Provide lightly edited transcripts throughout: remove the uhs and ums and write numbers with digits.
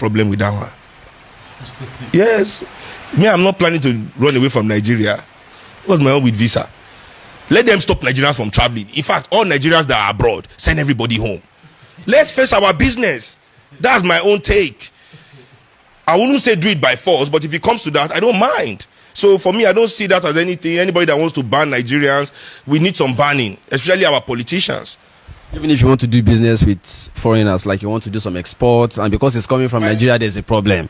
problem with that one. Yes. Me, I'm not planning to run away from Nigeria. What's my own with visa? Let them stop Nigerians from traveling. In fact, all Nigerians that are abroad, send everybody home. Let's face our business. That's my own take. I wouldn't say do it by force, but if it comes to that, I don't mind. So for me, I don't see that as anything. Anybody that wants to ban Nigerians, we need some banning, especially our politicians. Even if you want to do business with foreigners, like you want to do some exports, and because it's coming from Nigeria, there's a problem.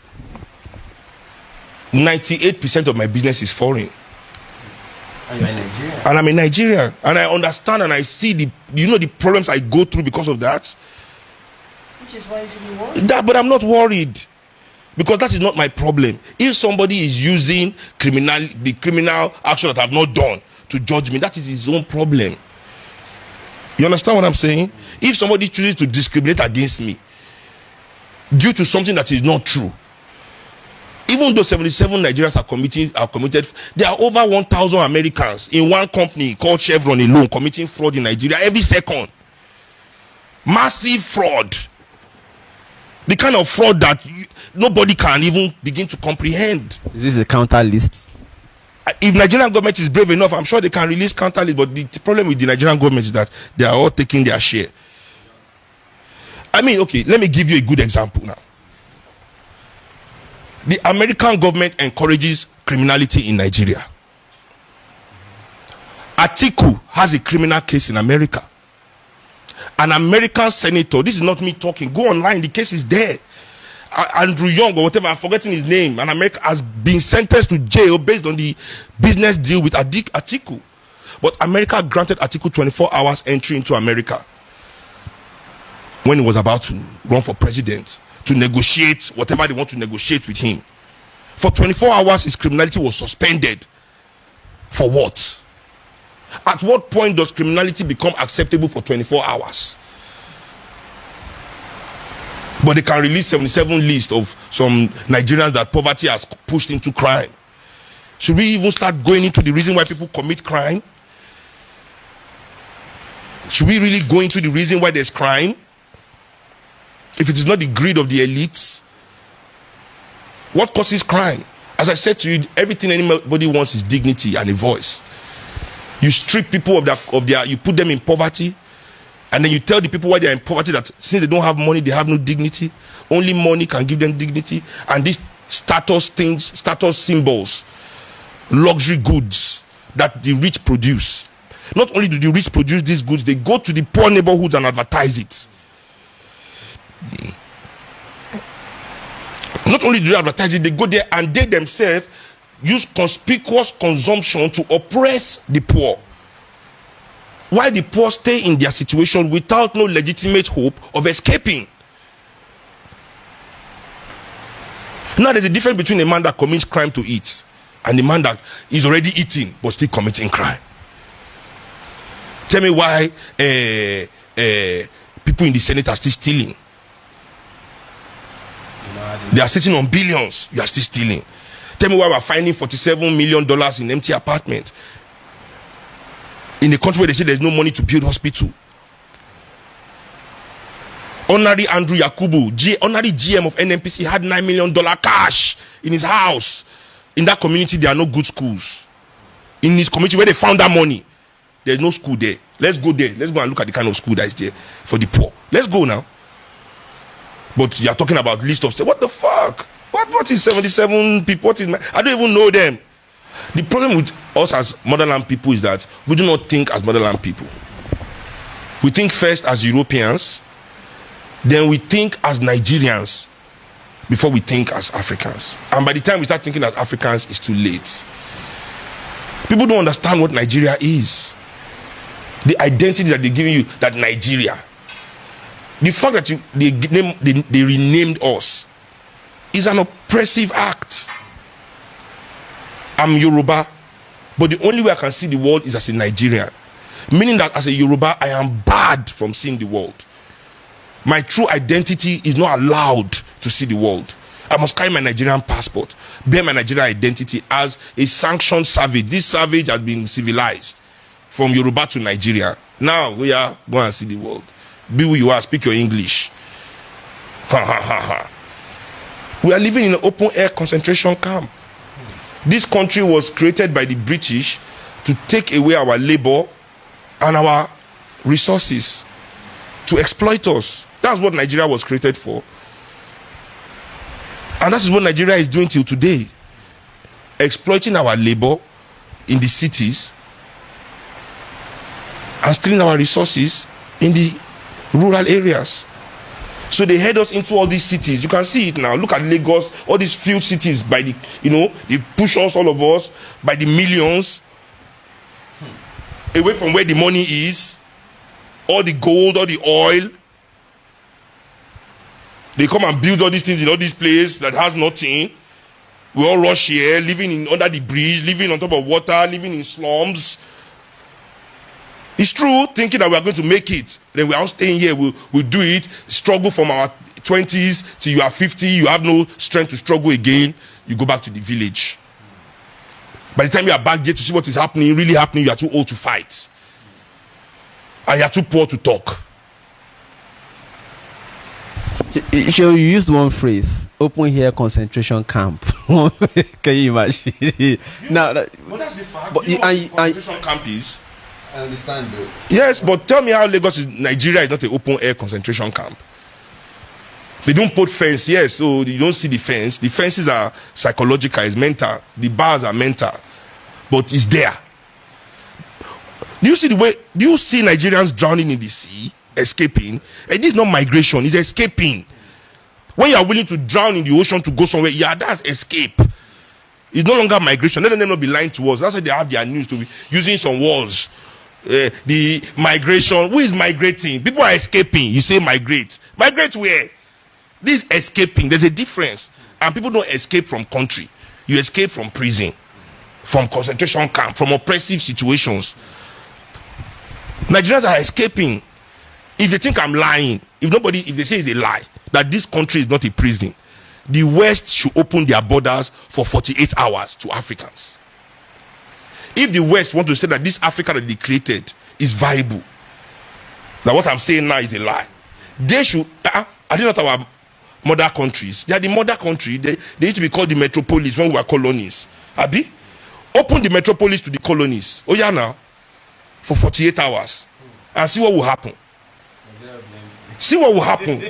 98% of my business is foreign. And you're in Nigeria. And I'm a Nigerian. And I understand and I see the problems I go through because of that. Which is why you should be worried. But I'm not worried. Because that is not my problem. If somebody is using the criminal action that I've not done to judge me, that is his own problem. You understand what I'm saying? If somebody chooses to discriminate against me due to something that is not true, even though 77 Nigerians are committed, there are over 1,000 Americans in one company called Chevron alone committing fraud in Nigeria every second. Massive fraud. The kind of fraud that nobody can even begin to comprehend. Is this a counter list? If Nigerian government is brave enough, I'm sure they can release counter list. But the problem with the Nigerian government is that they are all taking their share. I mean, okay, let me give you a good example now. The American government encourages criminality in Nigeria. Atiku has a criminal case in America. An American senator, this is not me talking, go online, the case is there. Andrew Young or whatever, I'm forgetting his name, an American has been sentenced to jail based on the business deal with Atiku. But America granted Atiku 24 hours entry into America when he was about to run for president to negotiate whatever they want to negotiate with him. For 24 hours, his criminality was suspended. For what? At what point does criminality become acceptable for 24 hours? But they can release 77 lists of some Nigerians that poverty has pushed into crime. Should we even start going into the reason why people commit crime? Should we really go into the reason why there's crime? If it is not the greed of the elites, what causes crime? As I said to you, everything anybody wants is dignity and a voice. You strip people of their, you put them in poverty, and then you tell the people why they are in poverty that since they don't have money, they have no dignity. Only money can give them dignity. And these status things, status symbols, luxury goods that the rich produce. Not only do the rich produce these goods, they go to the poor neighborhoods and advertise it. Not only do they advertise it, they go there and they themselves use conspicuous consumption to oppress the poor. While the poor stay in their situation without no legitimate hope of escaping. Now there's a difference between a man that commits crime to eat and the man that is already eating but still committing crime. Tell me why people in the Senate are still stealing. They are sitting on billions. You are still stealing. Tell me why we're finding $47 million in empty apartments in a country where they say there's no money to build hospital. Honorary Andrew Yakubu, honorary GM of NNPC, had $9 million cash in his house. In that community, there are no good schools. In his community where they found that money, there's no school there. Let's go there. Let's go and look at the kind of school that is there for the poor. Let's go now. But you are talking about list of, what the fuck? What is 77 people? I don't even know them. The problem with us as motherland people is that we do not think as motherland people. We think first as Europeans, then we think as Nigerians before we think as Africans. And by the time we start thinking as Africans, it's too late. People don't understand what Nigeria is. The identity that they're giving you, that Nigeria. The fact that they renamed us is an oppressive act. I'm Yoruba, but the only way I can see the world is as a Nigerian. Meaning that as a Yoruba, I am barred from seeing the world. My true identity is not allowed to see the world. I must carry my Nigerian passport, bear my Nigerian identity as a sanctioned savage. This savage has been civilized from Yoruba to Nigeria. Now we are going to see the world. Be who you are, speak your English. Ha ha ha ha. We are living in an open air concentration camp. This country was created by the British to take away our labor and our resources, to exploit us. That's what Nigeria was created for. And that is what Nigeria is doing till today. Exploiting our labor in the cities and stealing our resources in the rural areas. So they head us into all these cities. You can see it now. Look at Lagos, all these few cities by the, they push us, all of us, by the millions, away from where the money is, all the gold, all the oil. They come and build all these things in all these places that has nothing. We all rush here, living under the bridge, living on top of water, living in slums. It's true, thinking that we are going to make it. Then we are all staying here, we'll do it, struggle from our 20s till you are 50, you have no strength to struggle again, you go back to the village. By the time you are back there to see what is happening, really happening, you are too old to fight. And you are too poor to talk. You used one phrase, open air concentration camp. Can you imagine? Now, but that's the fact. But you know what concentration camp is? I understand, though. Yes, but tell me how Lagos, Nigeria is not an open air concentration camp. They don't put fence, yes, so you don't see the fence. The fences are psychological, it's mental. The bars are mental. But it's there. Do you see Nigerians drowning in the sea, escaping? And this is not migration, it's escaping. When you are willing to drown in the ocean to go somewhere, yeah, that's escape. It's no longer migration. Let them not be lying to us. That's why they have their news to be using some words. The migration. Who is migrating? People are escaping. You say migrate. Migrate where? This escaping. There's a difference. And people don't escape from country. You escape from prison, from concentration camp, from oppressive situations. Nigerians are escaping. If they think I'm lying, if they say it's a lie, that this country is not a prison, the West should open their borders for 48 hours to Africans. If the West want to say that this Africa that they created is viable, that what I'm saying now is a lie, they should, are they not our mother countries? They are the mother country. They used to be called the metropolis when we were colonies. Abi? Open the metropolis to the colonies. Oh yeah, now. For 48 hours. And see what will happen. See what will happen.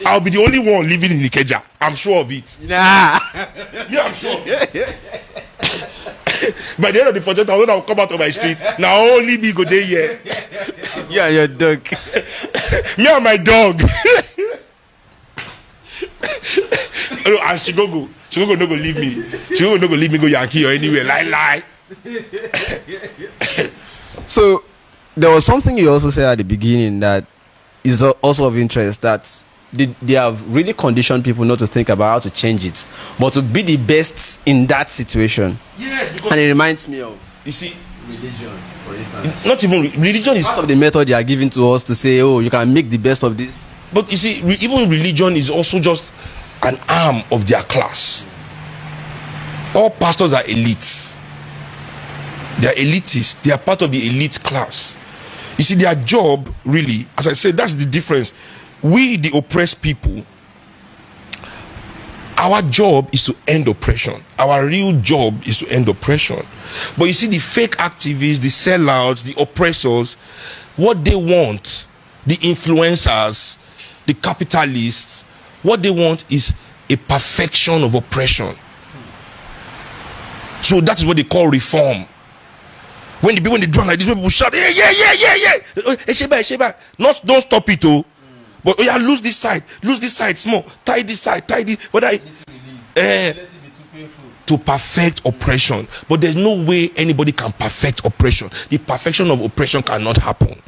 I'll be the only one living in Ikeja. I'm sure of it. Nah. Yeah, I'm sure of it. By the end of the 48 hours, I will come out of my street. Now only me go there here. Yeah, your dog. Me and my dog. And she go no go leave me. She go no go leave me go Yankee or anywhere. Lie. So there was something you also said at the beginning that is also of interest, that they have really conditioned people not to think about how to change it, but to be the best in that situation. Yes, because and it reminds me of, you see, religion, for instance. Not even religion is part of the method they are giving to us to say, oh, you can make the best of this. But you see, even religion is also just an arm of their class. All pastors are elites. They are elitists. They are part of the elite class. You see, their job, really, as I said, that's the difference. We, the oppressed people, our job is to end oppression. Our real job is to end oppression. But you see, the fake activists, the sellouts, the oppressors, what they want, the influencers, the capitalists, what they want is a perfection of oppression. So that is what they call reform. When they drown like this, people shout, yeah. Sheba. Don't stop it, oh. But oh yeah, lose this side small, tie this side, But let it be too painful. To perfect oppression. But there's no way anybody can perfect oppression. The perfection of oppression cannot happen.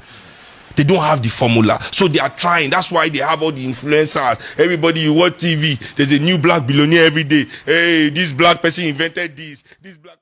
They don't have the formula. So they are trying. That's why they have all the influencers. Everybody, you watch TV. There's a new black billionaire every day. Hey, this black person invented this. This black